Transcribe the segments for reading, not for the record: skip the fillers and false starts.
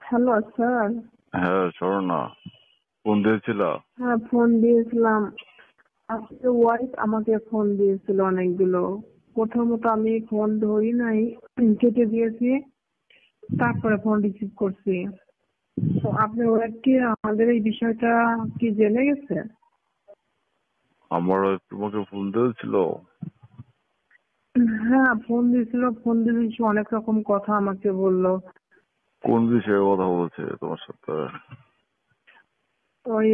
Hello sir. হ্যাঁ, Swarna, phone দিয়েছিল? হ্যাঁ, ফোন দিয়েছিলাম। আজকে ওয়াইফ আমাকে ফোন দিয়েছিল অনেকগুলো। প্রথমত আমি ফোন ধরি নাই, কেটে দিয়েছি, তারপরে ফোন রিসিভ করছি। তো আপনার ওয়াইফ কি আমাদের এই বিষয়টা কি জেনে গেছে? আমার তোমাকে ফোন দিয়েছিল? হ্যাঁ, ফোন দিয়েছিল। ফোন দিয়ে অনেক রকম কথা আমাকে বললো। কোন বিষয়ে কথা বলছে তোমার সাথে? ওই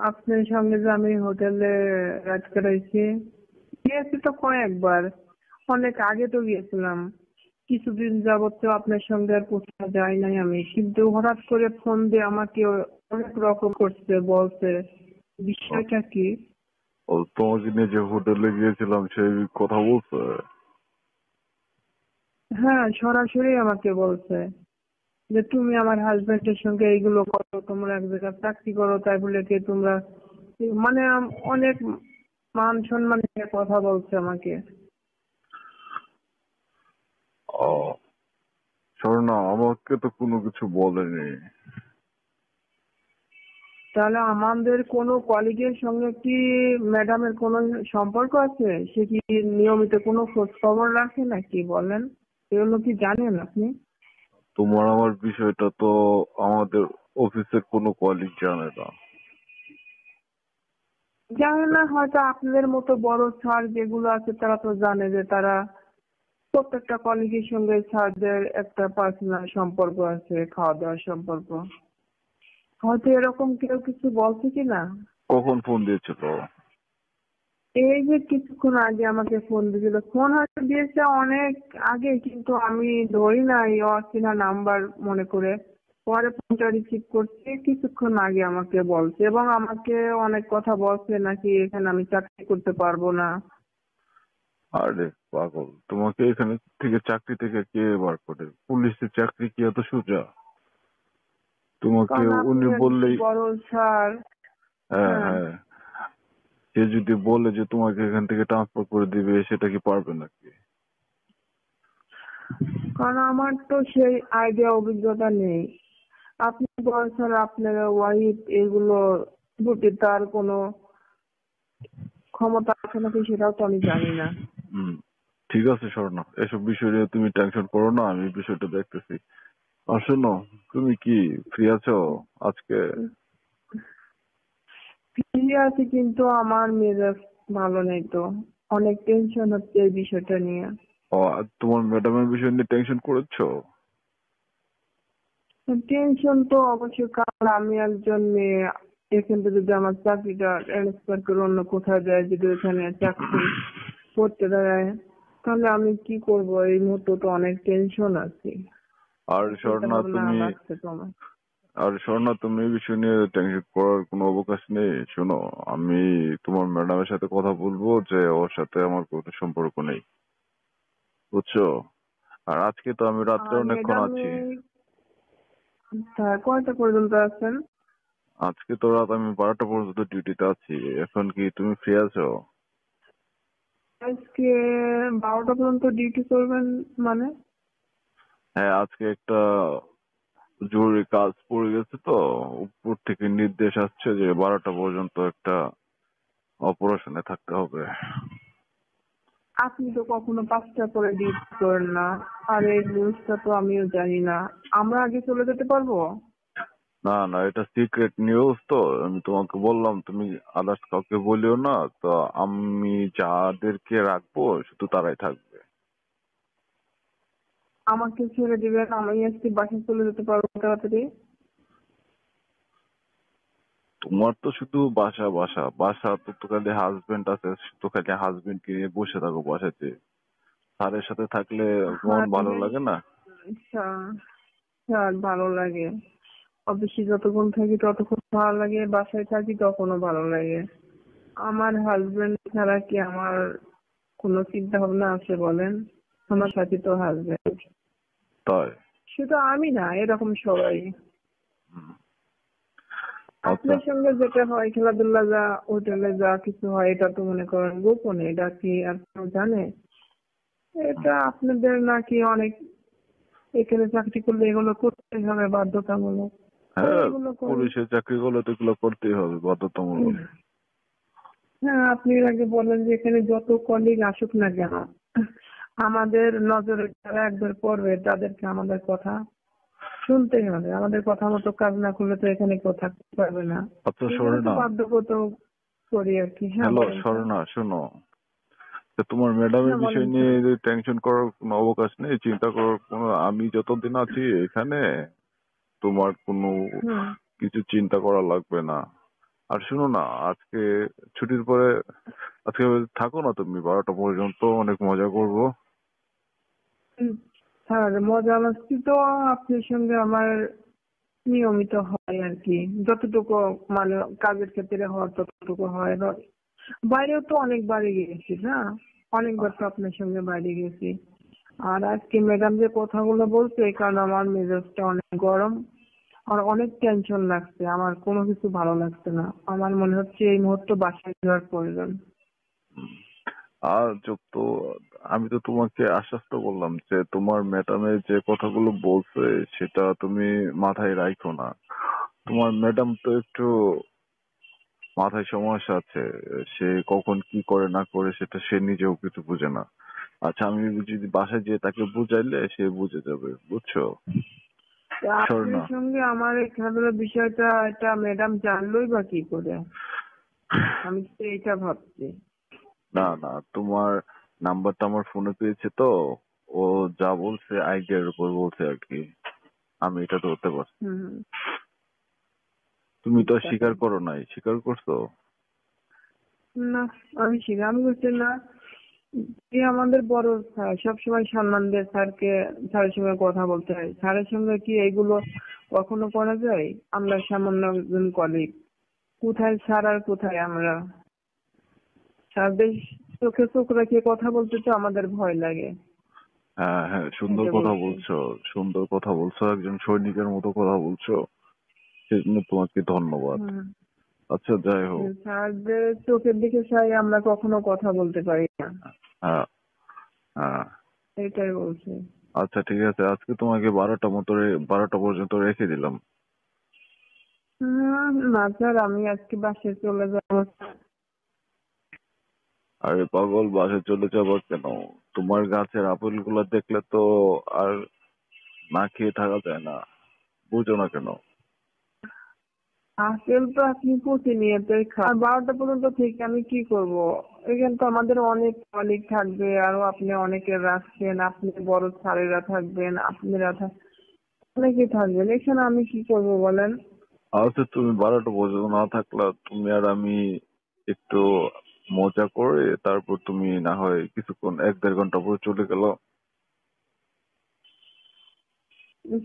আপনার সঙ্গে যে আমি হোটেলে রাত কাটাইছি, গিয়েছি তো কয়েকবার, অনেক আগে তো গিয়েছিলাম। কিছুদিন যাবত তো আপনার সঙ্গে আর কোথাও যাই নাই আমি, কিন্তু হঠাৎ করে ফোন দিয়ে আমাকে অনেক রকম করছে, বলছে বিষয়টা কি। ও, তোমাকে নিয়ে যে হোটেলে গিয়েছিলাম সেই কথা বলছে? হ্যাঁ, সরাসরি আমাকে বলছে যে তুমি আমার হাজবেন্ডের সঙ্গে এইগুলো করো, তোমরা এক জায়গায় চাকরি করো, তাই বলে কি তোমরা, মানে অনেক মান সম্মান নিয়ে কথা বলছে আমাকে। ও, স্বর্ণা আমাকে তো কোনো কিছু বলেনি। তাহলে আমাদের কোনো কলিগের সঙ্গে কি ম্যাডামের কোনো সম্পর্ক আছে? সে কি নিয়মিত কোনো খোঁজ খবর রাখে নাকি, বলেন? এগুলো কি জানেন আপনি? তোমার আমার বিষয়টা তো আমাদের অফিসের কোনো কলিগ জানে না। জানে না, হয়তো আপনাদের মতো বড় স্যার যেগুলো আছে তারা তো জানে, যে তারা প্রত্যেকটা কলিগের সঙ্গে স্যারদের একটা পার্সোনাল সম্পর্ক আছে, খাওয়া দাওয়ার সম্পর্ক। হয়তো এরকম কেউ কিছু বলছে কিনা। কখন ফোন দিয়েছিল? এই যে কিছুক্ষণ আগে আমাকে ফোন দিয়েছিল। ফোন হয়তো দিয়েছে অনেক আগে, কিন্তু আমি ধরি নাই, অচেনা নাম্বার মনে করে। পরে ফোনটা রিসিভ করছি, কিছুক্ষণ আগে আমাকে বলছে, এবং আমাকে অনেক কথা বলছে নাকি এখানে আমি চাকরি করতে পারবো না। আরে পাগল, তোমাকে এখানে থেকে চাকরি থেকে কে বার করে? পুলিশের চাকরি কি এত সোজা? তোমাকে কারণ আপনি উনি একজন বললেই। বড় স্যার। হ্যাঁ, হ্যাঁ, হ্যাঁ। সে যদি বলে যে তোমাকে এখান থেকে ট্রান্সফার করে দিবে, সেটা কি পারবে নাকি? কারণ আমার তো সেই আইডিয়া অভিজ্ঞতা নেই। আপনি বলছেন আপনার ওয়াইফ এগুলো প্রতি তার কোনো ক্ষমতা আছে নাকি, সেটাও তো আমি জানি না। হুম, ঠিক আছে স্বর্ণা, এসব বিষয় নিয়ে তুমি টেনশন করো না, আমি বিষয়টা দেখতেছি। আর শোনো, তুমি কি ফ্রি আছো আজকে? ফ্রি আছি, কিন্তু আমার মেজাজ ভালো নেই তো। অনেক টেনশন হচ্ছে এই বিষয়টা নিয়ে। ও, আর তোমার ম্যাডামের বিষয় নিয়ে টেনশন করেছো? টেনশন তো অবশ্যই, কারণ আমি একজন মেয়ে। এখান থেকে যদি আমার চাকরিটা ট্রান্সফার করে অন্য কোথাও যায়, যদি ওখানে চাকরি করতে দেয়, তাহলে আমি কি করব? এই মুহূর্তে তো অনেক টেনশন আছে। আর চিন্তা স্বর্ণা ভাবনা তুমি লাগছে তো আমার। এই বিষয় নিয়ে টেনশন করার কোনো অবকাশ নেই। শোনো, আমি তোমার ম্যাডামের সাথে কথা বলবো যে ওর সাথে আমার কোনো সম্পর্ক নেই, বুঝছো? আর আজকে তো আমি রাত্রে আর অনেকক্ষণ ম্যাডাম, আছি। কয়টা পর্যন্ত আছেন? আজকে তো রাত আমি 12টা পর্যন্ত ডিউটিতে আছি। এখন কি তুমি ফ্রি আছো? আজকে 12টা পর্যন্ত ডিউটি করবেন মানে? হ্যাঁ, আজকে একটা জরুরি কাজ পড়ে গেছে তো, উপর থেকে নির্দেশ আসছে যে 12টা পর্যন্ত একটা অপারেশনে থাকতে হবে। আপনি তো কখনো 5টা করে ডিউটি করেন না। আর এই নিউজটা তো আমিও জানি না। আমরা আগে চলে যেতে পারবো? না, না, এটা সিক্রেট নিউজ তো, আমি তোমাকে বললাম তুমি আদার্স কাউকে বলিও না তো। আমি যাদেরকে রাখবো শুধু তারাই থাকবে। আমাকে ছেড়ে দিবেন, আমি আজকে বাসায় চলে যেতে পারবো তাড়াতাড়ি? তোমার তো শুধু বাসা বাসা বাসা, তো খালি হাজবেন্ড আছে, তো খালি হাজবেন্ড কে নিয়ে বসে থাকো বাসাতে। স্যারের সাথে থাকলে মন ভালো হাজবেন্ড, লাগে না? স্যার ভালো লাগে। অফিসে যতক্ষণ থাকি ততক্ষণ ভালো লাগে, বাসায় থাকি তখনও ভালো লাগে। আমার হাজবেন্ড ছাড়া কি আমার কোনো চিন্তা ভাবনা আছে বলেন? আমার সাথে তো হাজবেন্ড। তাই? শুধু আমি না, এরকম সবাই। হুম, আচ্ছা। আপনার সঙ্গে যেটা হয়, খেলাধুলা, যা হোটেলে যা কিছু হয়, এটা তো মনে করেন গোপনে, এটা কি আর কেউ জানে? এটা আপনাদের নাকি অনেক এখানে চাকরি করলে এগুলো করতে হবে বাধ্যতামূলক। তো হ্যাঁ, এগুলো করি। পুলিশের চাকরি করলে তো এগুলো করতেই হবে বাধ্যতামূলক। হ্যাঁ, আপনি এর আগে বলেন যে এখানে যত কলিগ আসুক না কেন, আমাদের নজরে যারা একবার পড়বে তাদেরকে আমাদের কথা শুনতেই হবে। আমাদের কথা মতো কাজ না করলে তো এখানে কেউ থাকতে পারবে না। আচ্ছা এই জন্য তো স্বর্ণা, বাধ্যগত করি আর কি। হ্যাঁ হ্যালো বলেন স্যার। স্বর্ণা, শোনো, তো তোমার ম্যাডামের হ্যাঁ বলেন বিষয় নিয়ে স্যার। টেনশন করার কোনো অবকাশ নেই, চিন্তা করার কোনো, আমি যতদিন আছি এখানে তোমার কোনো হুম। কিছু চিন্তা করা লাগবে না। আর শুনো না, আজকে ছুটির পরে আজকে থাকো না তুমি 12টা পর্যন্ত, অনেক মজা করবো। হুম, স্যার মজা মাস্তি তো আপনার সঙ্গে আমার নিয়মিত হয় আর কি, যতটুকু মানে কাজের ক্ষেত্রে হয় ততটুকু হয়। বাইরেও তো অনেকবারই গেছি না, অনেকবার তো আপনার সঙ্গে বাইরে গেছি। আর আজকে ম্যাডাম যে কথাগুলো বলছে এই কারণে আমার মেজাজটা অনেক গরম আর অনেক টেনশন লাগছে। আমার কোনো কিছু ভালো লাগছে না। আমার মনে হচ্ছে এই মুহূর্তে বাসায় যাওয়ার প্রয়োজন। আর তো আমি তো তোমাকে আশ্বস্ত করলাম যে তোমার ম্যাডামের যে কথাগুলো বলছে সেটা তুমি মাথায় রাখো না। তোমার ম্যাডাম তো একটু মাথায় সমস্যা আছে, সে কখন কি করে না করে সেটা সে নিজেও কিছু বুঝে না। আচ্ছা, আমি যদি বাসায় যেয়ে তাকে বুঝাইলে সে বুঝে যাবে, বুঝছো? তা শোনো আপনার না, সঙ্গে আমার এই খেলাধুলার বিষয়টা এটা ম্যাডাম জানলোই বা কি করে? আমি তো এইটা ভাবছি। না না, তোমার নাম্বারটা আমার ফোনে পেয়েছে তো, ও যা বলছে আইডিয়ার উপর বলছে আর কি, আমি এটা ধরতে পারছি। হুম হুম। তুমি তো তাই। স্বীকার করো নাই, স্বীকার করছো? না, আমি স্বীকার করছি না। যে আমাদের বড় স্যার, সবসময় সম্মান দিয়ে স্যারকে, স্যারের সঙ্গে কথা বলতে হয়। স্যারের সঙ্গে কি এগুলো কখনো করা যায়? আমরা সামান্য একজন কলিগ, কোথায় স্যার আর কোথায় আমরা। স্যারদের চোখে চোখ রেখে কথা বলতে তো আমাদের ভয় লাগে। হ্যাঁ হ্যাঁ, সুন্দর এটা কথা বলছি। বলছো, সুন্দর কথা বলছো, একজন সৈনিকের মতো কথা বলছো, সেজন্য তোমাকে ধন্যবাদ। হুম। আচ্ছা যাই হোক। স্যারদের চোখের দিকে চাই আমরা কখনো কথা বলতে পারি না। হ্যাঁ হ্যাঁ। এটাই বলছি। আচ্ছা ঠিক আছে, আজকে তোমাকে 12টা পর্যন্ত রেখে দিলাম। না স্যার, আমি আজকে বাসায় চলে যাবো। আরে পাগল, বাসে চলে যাবো কেন? তোমার গাছের আপেল গুলা দেখলে তো আর না খেয়ে থাকা যায় না, বুঝো না কেন? আপেল তো আপনি প্রতিনিয়তই খান। আর 12টা পর্যন্ত থেকে আমি কি করব? এখানে তো আমাদের অনেক কলিগ থাকবে, আরো আপনি অনেকে রাখছেন, আপনি বড় স্যারেরা থাকবেন, আপনারা অনেকে থাকবেন। এখানে আমি কি করব বলেন? আচ্ছা, তুমি 12টা পর্যন্ত না থাকলা, তুমি আর আমি একটু মজা করে তারপর তুমি না হয় কিছুক্ষণ 1-1.5 ঘন্টা পরে চলে গেল।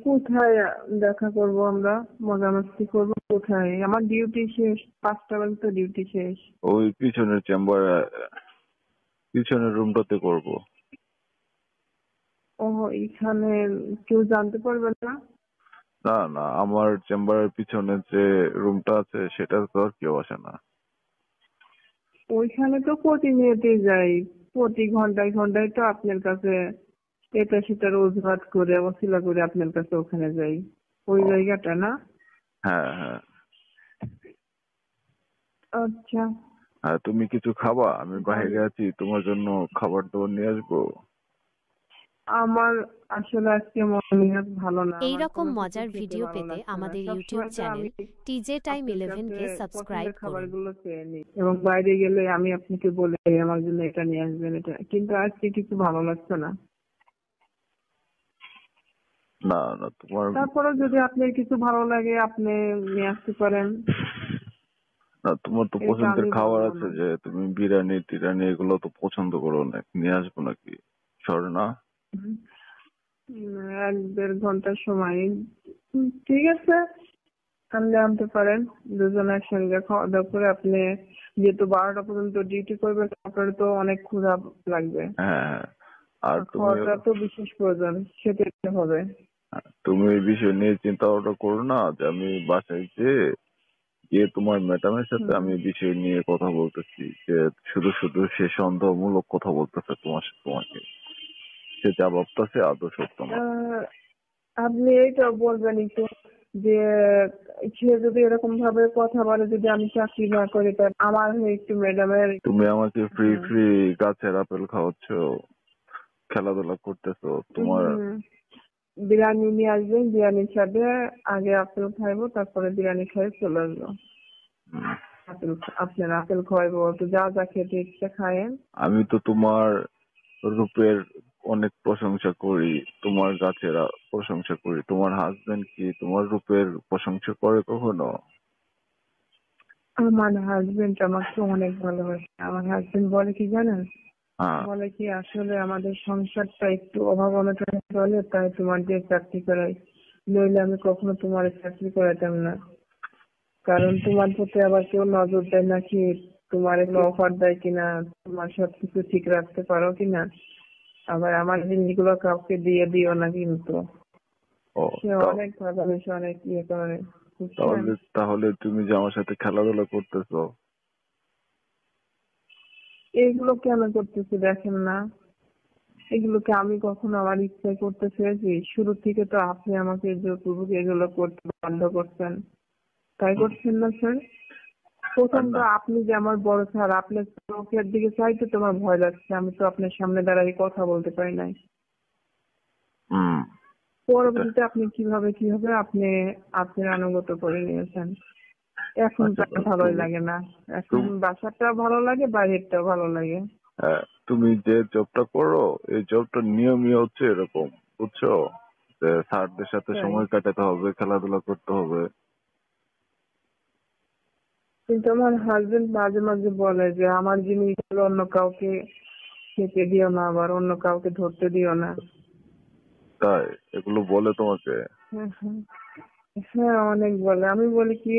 কোথায় দেখা করব আমরা? মজামস্তি করব কোথায়? আমার ডিউটি শেষ, 5টা বাজে তো ডিউটি শেষ। ওই পিছনের চেম্বারে, পিছনের রুমটাতে করব। ও, এখানে কেউ জানতে পারবে না? না না, আমার চেম্বারের পিছনে যে রুমটা আছে সেটা তো আর কেউ আসে না। ওইখানে তো প্রতিনিয়তই যাই, প্রতি ঘন্টায় ঘন্টায় তো আপনার কাছে এটা সেটার অজুহাত করে অছিলা করে আপনার কাছে ওখানে যাই। ওই ও, জায়গাটা না? হ্যাঁ হ্যাঁ আচ্ছা। হ্যাঁ। তুমি কিছু খাবা? আমি তাহলে বাইরে আছি, তোমার জন্য খাবার দাবার নিয়ে আসবো। আমার আসলে আজকে মন মেজাজ ভালো না, এই আমার রকম কোনো কিছু মজার খেতে ভিডিও ভালো পেতে লাগছে না। আমাদের ইউটিউব সবসময় তো চ্যানেল আমি টিজে টাইম আপনার কাছে 11 কে সাবস্ক্রাইব পছন্দের করুন। খাবারগুলো চেয়ে নিই এবং বাইরে গেলে আমি আপনাকে বলে আমার জন্য এটা নিয়ে আসবেন এটা, কিন্তু আজকে কিছু ভালো লাগছে না। না না, তোমার, তারপরে যদি আপনার কিছু ভালো লাগে আপনি নিয়ে আসতে পারেন। না তোমার তো এটা পছন্দের আমি খাবার বলবো আছে, না। যে তুমি বিরিয়ানি টিরানি এগুলো তো পছন্দ করো, না নিয়ে আসবো নাকি? স্বর্ণা, হুম, 1-1.5 ঘন্টার সময়। ঠিক আছে, আনলে আনতে পারেন। দুজনে একসঙ্গে খাওয়া দাওয়া করে আপনি, যেহেতু 12টা পর্যন্ত ডিউটি করবেন, আপনার তো অনেক ক্ষুধা লাগবে। হ্যাঁ হ্যাঁ। আর আর তুমি, খাওয়াটা তো বিশেষ প্রয়োজন, খেতে হবে। তুমি এই বিষয় নিয়ে চিন্তা ভাবনা করো না, যে আমি বাসায় যেয়ে গিয়ে তোমার ম্যাডামের সাথে হুম। আমি এই বিষয় নিয়ে কথা বলতেছি, যে শুধু শুধু সে সন্দেহমূলক কথা বলতেছে তোমাকে, সে যা ভাবতেছে আদৌ সত্য না। আপনি এইটা বলবেন একটু যে সে যদি এরকম ভাবে কথা বলে, যদি আমি চাকরি না করি, তার আমার হয়ে একটু ম্যাডামের। তুমি আমাকে ফ্রি হুম। ফ্রি গাছের আপেল খাওয়াচ্ছ, খেলাধুলা করতেছো তোমার। হুম, বিরিয়ানি নিয়ে আসবেন, বিরিয়ানির সাথে আগে আপেল খাইবো, তারপরে বিরিয়ানি খাই চলে আসবো। হুম, আপেল, আপনার আপেল খাইবো, তো যা যা খেতে ইচ্ছা খায়েন। আমি তো তোমার রূপের অনেক প্রশংসা করি, তোমার গাছের প্রশংসা করি। তোমার হাজবেন্ড কি তোমার রূপের প্রশংসা করে কখনো? আমার হাজবেন্ড আমাকে অনেক ভালোবাসে। আমার হাজবেন্ড বলে কি জানেন, হ্যাঁ। বলে কি আসলে আমাদের সংসারটা একটু অভাব অনটনে চলে, তাই তোমার দিয়ে চাকরি করাই, নইলে আমি কখনো তোমার চাকরি করাতাম না। কারণ তোমার প্রতি আবার কেউ নজর দেয় নাকি, তোমার এগুলো অফার দেয় কিনা, তোমার সবকিছু ঠিক রাখতে পারো কিনা, আবার আমার জিনিসগুলো কাউকে দিয়ে দিও না কিন্তু। ও, সে অনেক ভালোবেসে, অনেক ইয়ে করে, বুঝছেন। তাহলে তাহলে তুমি যে আমার সাথে খেলাধুলা করতেছো। এইগুলো কেন করতেছি দেখেন না, এগুলোকে আমি কখনো আমার ইচ্ছায় করতে চেয়েছি? শুরু থেকে তো আপনি আমাকে জোরপূর্বক এগুলো করতে বাধ্য করছেন, তাই করছেন না স্যার? প্রথম তো না। আপনি যে আমার বড় স্যার, আপনার চোখের দিকে চাইতে তোমার ভয় লাগছে, আমি তো আপনার সামনে দাঁড়াই কথা বলতে পারি নাই। হুম। এটা পরবর্তীতে আপনি কিভাবে কিভাবে আপনি আপনার আনুগত্য করে নিয়েছেন, এখন আচ্ছা, তো আর ভালোই তুমি লাগে না। এখন তুমি বাসারটাও ভালো লাগে, বাইরেরটাও ভালো লাগে। তুমি যে জবটা করো, এই জবটার নিয়মই হচ্ছে এরকম, বুঝছো? যে স্যারদের সাথে তাই, সময় কাটাতে হবে, খেলাধুলা করতে হবে। কিন্তু আমার হাজবেন্ড মাঝে মাঝে বলে যে আমার জিনিসগুলো অন্য কাউকে খেতে দিও না, আবার অন্য কাউকে ধরতে দিও না। তাই এগুলো বলে তোমাকে? হ্যাঁ, হ্যাঁ, হ্যাঁ, অনেক বলে। আমি বলি কি,